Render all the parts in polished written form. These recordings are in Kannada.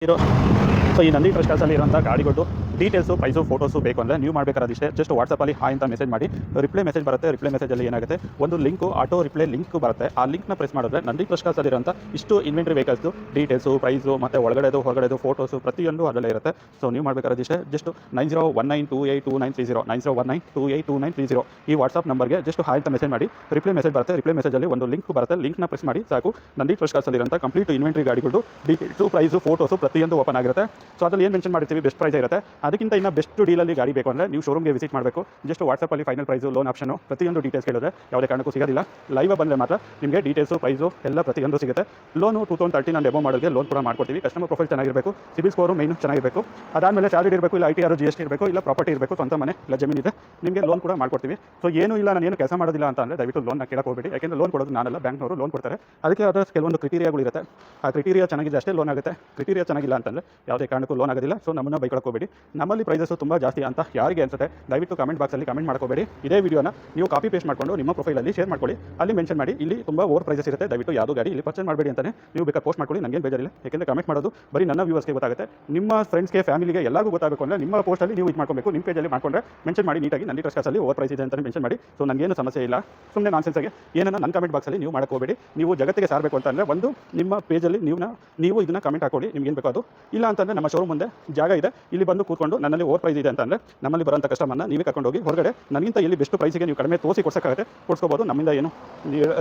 ಇರೋ ಸೊ ಈ ನಂದಿ ಟ್ರಸ್ಟ್ ಅಲ್ಲಿ ಇರುವಂಥ ಗಾಡಿಗಳು ಡೀಟೇಲ್ಸು ಪ್ರೈಸು ಫೋಟೋಸು ಬೇಕು ಅಂದರೆ ನೀವು ಮಾಡಬೇಕಾದಿಷ್ಟೇ ಜಸ್ಟ್ ವಾಟ್ಸಪ್ಪಲ್ಲಿ ಹಾಯ್ ಅಂತ ಮೆಸೇಜ್ ಮಾಡಿ ರಿಪ್ಲೈ ಮೆಸೇಜ್ ಬರುತ್ತೆ. ರಿಪ್ಲೈ ಮೆಸೇಜಲ್ಲಿ ಏನಾಗುತ್ತೆ, ಒಂದು ಲಿಂಕು ಆಟೋ ರಿಪ್ಲೈ ಲಿಂಕ್ ಬರುತ್ತೆ. ಆ ಲಿಂಕ್ನ ಪ್ರೆಸ್ ಮಾಡಿದ್ರೆ ನಂದಿ ಟ್ರಸ್ಟ್ ಇರುವಂಥ ಇಷ್ಟು ಇನ್ವೆಂಟ್ರಿ ವೆಹಿಕಲ್ಸು ಡೀಟೇಲ್ಸು ಪ್ರೈಸು ಮತ್ತು ಒಳಗಡೆದು ಹೊರಗಡೆದು ಫೋಟೋಸು ಪ್ರತಿಯೊಂದು ಅದರಲ್ಲೇ ಇರುತ್ತೆ. ಸೊ ನೀವು ಮಾಡಬೇಕಾದಿಷ್ಟೇ ಜಸ್ಟ್ 9019282930 9019282930 ಈ ವಾಟ್ಸಪ್ ನಂಬರ್ಗೆ ಜಸ್ಟ್ ಹಾಯ್ ಅಂತ ಮೆಸೇಜ್ ಮಾಡಿ ರಿಪ್ಲೈ ಮೆಸೇಜ್ ಬರುತ್ತೆ. ರಿಪ್ಲೈ ಮೆಸೇಜಲ್ಲಿ ಒಂದು ಲಿಂಕ್ ಬರುತ್ತೆ. ಲಿಂಕ್ನ ಪ್ರೆಸ್ ಮಾಡಿ ಸಾಕು. ನಂದಿ ಟ್ರಸ್ಟ್ ಇರುವಂಥ ಕಂಪ್ಲೀಟ್ ಇನ್ವೆಂಟ್ರಿ ಗಾಡಿಗಳು ಡೀಟೇಲ್ಸು ಪ್ರೈಸು ಫೋಟೋಸು ಪ್ರತಿಯೊಂದು ಓಪನ್ ಆಗಿರುತ್ತೆ. ಸೊ ಅದರಲ್ಲಿ ಏನು ಮೆನ್ಷನ್ ಮಾಡ್ತೀವಿ, ಬೆಸ್ಟ್ ಪ್ರೈಸ್ ಇರುತ್ತೆ. ಅದಕ್ಕಿಂತ ಇನ್ನು ಬೆಸ್ಟ್ ಡೀಲಲ್ಲಿ ಗಾಡಿ ಬೇಕು ಅಂದರೆ ನೀವು ಶೋರೂಮ್ಗೆ ವಿಸಿಟ್ ಮಾಡಬೇಕು. ಜಸ್ಟ್ ವಾಟ್ಸಪ್ಪಲ್ಲಿ ಫೈನಲ್ ಪ್ರೈಸು, ಲೋನ್ ಆಪ್ಷನು ಪ್ರತಿಯೊಂದು ಡೀಟೇಲ್ಸ್ ಕೇಳಿದ್ರೆ ಯಾವುದೇ ಕಾರಣಕ್ಕೂ ಸಿಗೋದಿಲ್ಲ. ಲೈವ್ ಬಂದರೆ ಮಾತ್ರ ನಿಮಗೆ ಡೀಟೇಲ್ಸು ಪ್ರೈಸು ಎಲ್ಲ ಪ್ರತಿಯೊಂದು ಸಿಗುತ್ತೆ. ಲೋನು 2013 ಆ್ಯಂಡ್ ಎಬೋ ಮಾಡಲ್ಗೆ ಲೋನ್ ಕೂಡ ಮಾಡ್ಕೊಡ್ತೀವಿ. ಕಸ್ಟಮರ್ ಪ್ರೊಫೈಲ್ ಚೆನ್ನಾಗಿರಬೇಕು, ಸಿಬಿಲ್ ಸ್ಕೋರು ಮೈನು ಚೆನ್ನಾಗಿರಬೇಕು. ಅದಾದಮೇಲೆ ಸ್ಯಾಲರಿ ಇರಬೇಕು, ಇಲ್ಲ ITR GST ಇರಬೇಕು, ಇಲ್ಲ ಪ್ರಾಪರ್ಟಿ ಇರಬೇಕು, ಸ್ವಂತ ಮನೆ ಇಲ್ಲ ಜಮೀನಿದೆ, ನಿಮಗೆ ಲೋನ್ ಕೂಡ ಮಾಡ್ಕೊಡ್ತೀವಿ. ಸೊ ಏನೂ ಇಲ್ಲ, ನಾನು ಏನು ಕೆಲಸ ಮಾಡೋದಿಲ್ಲ ಅಂತ ಅಂದರೆ ದಯವಿಟ್ಟು ಲೋನ್ನ ಕೇಳಕ್ಕೆ ಹೋಗಬೇಡಿ. ಯಾಕೆಂದರೆ ಲೋನ್ ಕೊಡೋದು ನಾನಲ್ಲ, ಬ್ಯಾಂಕ್ನವರು ಲೋನ್ ಕೊಡ್ತಾರೆ. ಅದಕ್ಕೆ ಅದರ ಕೆಲವೊಂದು ಕ್ರಿಟೀರಿಯಾಗಳು ಇರುತ್ತೆ. ಆ ಕ್ರಿಟೀರಿಯಾ ಚೆನ್ನಾಗಿದೆ ಅಷ್ಟೇ ಲೋನ್ ಆಗುತ್ತೆ. ಕ್ರಿಟೀರಿಯಾ ಚೆನ್ನಾಗಿಲ್ಲ ಅಂತಂದರೆ ಯಾವುದೇ ಕಾರಣಕ್ಕೂ ಲೋನ್ ಆಗೋದಿಲ್ಲ. ಸೊ ನಮ್ಮನ್ನು ಬೈಕೊಳಕ್ಕೆ ಹೋಗಬೇಡಿ. ನಮ್ಮಲ್ಲಿ ಪ್ರೈಸಸ್ಸು ತುಂಬ ಜಾಸ್ತಿ ಅಂತ ಯಾರಿಗೆ ಅನ್ಸುತ್ತೆ ದಯವಿಟ್ಟು ಕಮೆಂಟ್ ಬಾಕ್ಸಲ್ಲಿ ಕಮೆಂಟ್ ಮಾಡ್ಕೋಬೇಡಿ. ಇದೇ ವಿಡಿಯೋನ ನೀವು ಕಾಪಿ ಪೇಸ್ಟ್ ಮಾಡಿಕೊಂಡು ನಿಮ್ಮ ಪ್ರೊಫೈಲಲ್ಲಿ ಶೇರ್ ಮಾಡ್ಕೊಳ್ಳಿ. ಅಲ್ಲಿ ಮೆನ್ಷನ್ ಮಾಡಿ ಇಲ್ಲಿ ತುಂಬ ಓವರ್ ಪ್ರೈಸಸ್ ಇರುತ್ತೆ, ದಯವಿಟ್ಟು ಯಾವುದೋ ಗಾಡಿ ಇಲ್ಲಿ ಪರ್ಚೇಸ್ ಮಾಡಬೇಡಿ ಅಂತಲೇ ನೀವು ಬೇಕಾದ್ರೆ ಪೋಸ್ಟ್ ಮಾಡ್ಕೊಳ್ಳಿ. ನನಗೇನು ಬೇಜಾರಿಲ್ಲ. ಯಾಕೆಂದರೆ ಕಮೆಂಟ್ ಮಾಡೋದು ಬರೀ ನನ್ನ ವ್ಯೂವರ್ಸ್ಗೆ ಗೊತ್ತಾಗುತ್ತೆ. ನಿಮ್ಮ ಫ್ರೆಂಡ್ಸ್ಗೆ ಫ್ಯಾಮಿಲಿಗೆ ಎಲ್ಲರಿಗೂ ಗೊತ್ತಾಗಬೇಕು ಅಂದರೆ ನಿಮ್ಮ ಪೋಸ್ಟಲ್ಲಿ ನೀವು ಇದು ಮಾಡ್ಕೋಬೇಕು. ನಿಮ್ಮ ಪೇಜಲ್ಲಿ ಮಾಡ್ಕೊಂಡ್ರೆ ಮೆನ್ಷನ್ ಮಾಡಿ ನೀಟಾಗಿ ನಂದಿ ಟ್ರಸ್ಟಲ್ಲಿ ಓವರ್ ಪ್ರೈಸ್ ಇದೆ ಅಂತ ಮೆನ್ಷನ್ ಮಾಡಿ. ಸೊ ನನಗೇನು ಸಮಸ್ಯೆ ಇಲ್ಲ. ಸುಮ್ಮನೆ ನಾನ್ಸೆನ್ಸ್ಗೆ ಏನನ್ನ ನನ್ನ ಕಮೆಂಟ್ ಬಾಕ್ಸಲ್ಲಿ ನೀವು ಮಾಡಕ್ಕೆ ಹೋಗಬೇಡಿ. ನೀವು ಜಗತ್ತಿಗೆ ಸಾರಬೇಕು ಅಂತಂದರೆ ಒಂದು ನಿಮ್ಮ ಪೇಜಲ್ಲಿ ನೀವು ಇದನ್ನು ಕಮೆಂಟ್ ಹಾಕೊಳ್ಳಿ, ನಿಮ್ಗೇನು ಬೇಕು ಅದು. ಇಲ್ಲ ಅಂತಂದರೆ ನಮ್ಮ ಶೋರೂಮ್ ಮುಂದೆ ಜಾಗ ಇದೆ, ಇಲ್ಲಿ ಬಂದು ಕೂತ್ಕೊಂಡು ನನ್ನಲ್ಲಿ ಓವರ್ ಪ್ರೈಸ್ ಇದೆ ಅಂತಂದರೆ ನಮ್ಮಲ್ಲಿ ಬರೋಂಥ ಕಸ್ಟಮರ್ನ ನೀವೇ ಕರ್ಕೊಂಡು ಹೋಗಿ ಹೊರಗಡೆ ನನಗಿಂತ ಎಲ್ಲಿ ಬೆಸ್ಟ್ ಪ್ರೈಸಿಗೆ ನೀವು ಕಡಿಮೆ ತೋರಿಸಿ ಕೊಡ್ಸೋಕ್ಕಾಗುತ್ತೆ, ಕೊಡ್ಸ್ಕೋಬೋದು. ನಮ್ಮಿಂದ ಏನು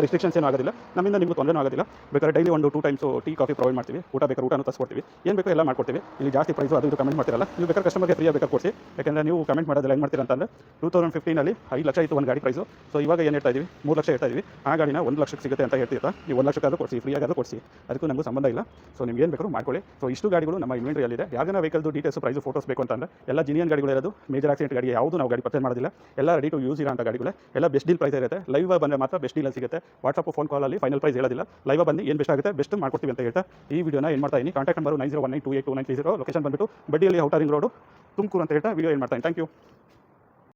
ರಿಸ್ಟ್ರಿಕ್ಷನ್ಸ್ ಏನೂ ಆಗೋದಿಲ್ಲ, ನಮ್ಮಿಂದ ನಿಮ್ಗೆ ತೊಂದರೆನೂ ಆಗೋದಿಲ್ಲ. ಬೇಕಾದ್ರೆ daily 1-2 times tea coffee provide ಮಾಡ್ತೀವಿ. ಊಟ ಬೇಕಾದ್ರೆ ಊಟನೂ ತರಿಸ್ಕೊಡ್ತೀವಿ. ಏನು ಬೇಕೋ ಎಲ್ಲ ಮಾಡ್ಕೊಡ್ತೀವಿ. ಇಲ್ಲಿ ಜಾಸ್ತಿ ಪ್ರೈಸು ಅದು ಇದು ಕಮೆಂಟ್ ಮಾಡ್ತಿರಲ್ಲ, ನೀವು ಬೇಕಾದ್ರೆ ಕಸ್ಟಮರ್ಗೆ ಫ್ರೀಯಾಗಿ ಬೇಕಾದ್ರೆ ಕೊಡಿಸಿ. ಯಾಕೆಂದರೆ ನೀವು ಕಮೆಂಟ್ ಮಾಡೋದಲ್ಲ ಏನು ಮಾಡ್ತೀರಾ ಅಂತಂದರೆ 2015 5 ಲಕ್ಷ ಇತ್ತು ಒಂದು ಗಾಡಿ ಪ್ರೈಸು. ಸೊ ಇವಾಗ ಏನು ಹೇಳ್ತಾ ಇದ್ದೀವಿ, 3 ಲಕ್ಷ ಹೇಳ್ತಾ ಇದ್ದೀವಿ. ಆ ಗಾಡಿನ 1 ಲಕ್ಷಕ್ಕೆ ಸಿಗುತ್ತೆ ಅಂತ ಹೇಳ್ತೀರಾ. ನೀವು 1 ಲಕ್ಷಕ್ಕಾದ್ರೂ ಕೊಡಿಸಿ, ಫ್ರೀಯಾಗಾದ್ರೂ ಕೊಡಿಸಿ, ಅದಕ್ಕೂ ನಮಗೂ ಸಂಬಂಧ ಇಲ್ಲ. ಸೊ ನಿಮ್ಗೆ ಏನು ಬೇಕಾದ್ರೂ ಮಾಡ್ಕೊಳ್ಳಿ. ಸೊ ಇಷ್ಟು ಗಾಡಿಗಳು ನಮ್ಮ ಇನ್ವೆಂಟ್ರಿಯಲ್ಲಿದೆ. ಯಾವ್ದಾನ ವೆಹಿಕಲ್ದು ಡೀಟೇಲ್ಸ್ ಪ್ರೈಸು ಫೋಟೋಸ್ ಬೇಕು ಅಂತಂದರೆ ಎಲ್ಲ ಜಿನಿಯನ್ ಗಾಡಿಗಳು ಇರೋದು. ಮೇಜರ್ ಆಕ್ಸಿಡೆಂಟ್ ಗಾಡಿ ಯಾವುದು ನಾವು ಗಾಡಿ ಪರ್ಚೇಸ್ ಮಾಡೋದಿಲ್ಲ. ಎಲ್ಲ ರೆಡಿ ಟು ಯೂಸ್ ಇರೋಂಥ ಗಾಡಿಗಳೇ. ಎಲ್ಲ ಬೆಸ್ಟ್ ಡೀಲ್ ಪ್ರೈಸ್ ಇರುತ್ತೆ. ಲೈವ್ ಬಂದರೆ ಮಾತ್ರ ಬೆಸ್ಟ್ ಡೀಲಲ್ಲಿ ಸಿಗುತ್ತೆ. ವಾಟ್ಸಪ್ ಫೋನ್ ಕಾಲಲ್ಲಿ ಫೈನಲ್ ಪ್ರೈಸ್ ಹೇಳೋದಿಲ್ಲ. ಲೈವ್ ಬಂದು ಏನು ಬೆಸ್ಟ್ ಆಗುತ್ತೆ ಬೆಸ್ಟ್ ಮಾಡ್ಕೊಡ್ತೀವಿ ಅಂತ ಹೇಳ್ತಾ ಈ ವಿಡಿಯೋನ ಏನು ಮಾಡ್ತಾ ಇದ್ದೀನಿ. Contact number 9019282930. ಲೊಕೇಶನ್ ಬಂದುಬಿಟ್ಟು ಬಡ್ಡಿಯಲ್ಲಿ ಔಟರ್ ರಿಂಗ್ ರೋಡು ತುಮಕೂರು ಅಂತ ಹೇಳ್ತಾ ವಿಡಿಯೋ ಏನು ಮಾಡ್ತಾ ಇದ್ದೀನಿ. Thank you.